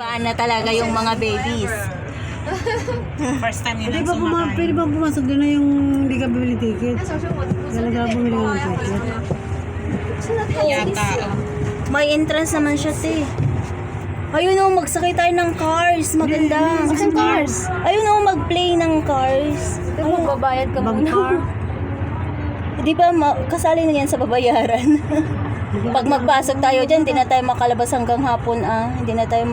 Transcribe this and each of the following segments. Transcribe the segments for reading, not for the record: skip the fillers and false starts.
Paano talaga yung mga babies? First time Pwede yun ba pwede ba pumasok doon na yung hindi ka bumili ticket? Talaga bumili ka ng ticket. Yata. May entrance naman siya, te. Ayun o, magsakay tayo ng cars. Maganda. Saan cars? Ayun o, mag-play ng cars. Ayun. Magbabayad ka Bag muna. car. Di ba, kasali na yan sa babayaran. Pag magpasok tayo dyan, hindi na tayo makalabas hanggang hapon Hindi na tayo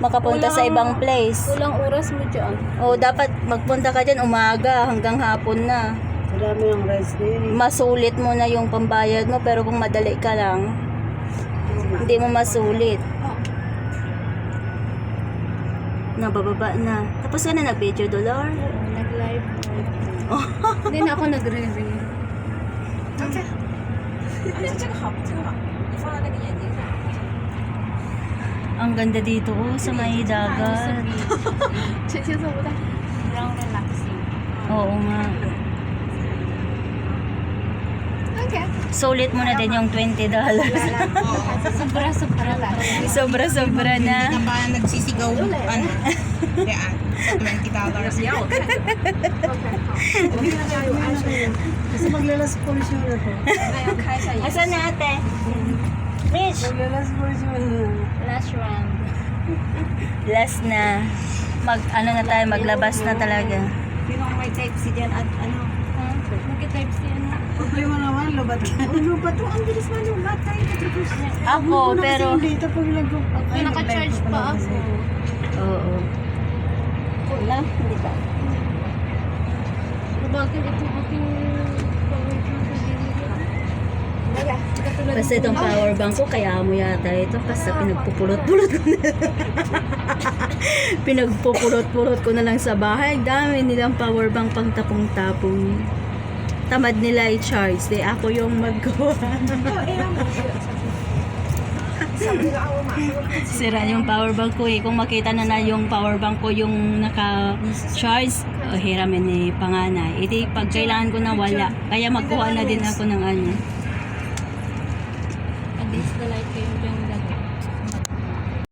makapunta sa ibang place. Walang oras mo dyan. O, dapat magpunta ka dyan umaga hanggang hapon na. Marami ng rice din. Masulit mo na yung pambayad mo, pero kung madali ka lang, hindi mo masulit. Nabababa na. Tapos ka na nag-video, Dolor? Nag-live. Hindi na ako nag-review. Ang ganda dito sa may dagat. Sobrang relaxing. Oo nga. Okay. Sulit mo na din yung $20. Sobra-sobra lang. Sobra-sobra na. Hindi ka pa nagsisigaw. Ano? Yan. $20. Kasi maglalas portion na to. Asan na ate? Rich! Maglalas portion na. Last round. Last na. Na tayo, maglabas na talaga. Sinong may type si Jan at ano? Mag-type siya na. Pagkali mo naman, lubat ka. Lubat to. Ang bilis man lubat. Tayo katribus niya. Ako, pero... Dito pag Pag naka-charge pa ako. Oo. Wala, hindi pa. Bakit ito aking Basta itong power bank ko, kaya mo yata ito kasi pinagpupulot-pulot ko na. Pinagpupulot-pulot ko na lang sa bahay. Dami nilang power bank pang tapong-tapong. Tamad nila i-charge. Di ako yung maggawa. Sira yung power bank ko eh. Kung makita na yung power bank ko yung naka-charge, hiramin ni panganay. Iti pag kailangan ko na wala. Kaya magkuha na din ako ng ano. Against the light kayo.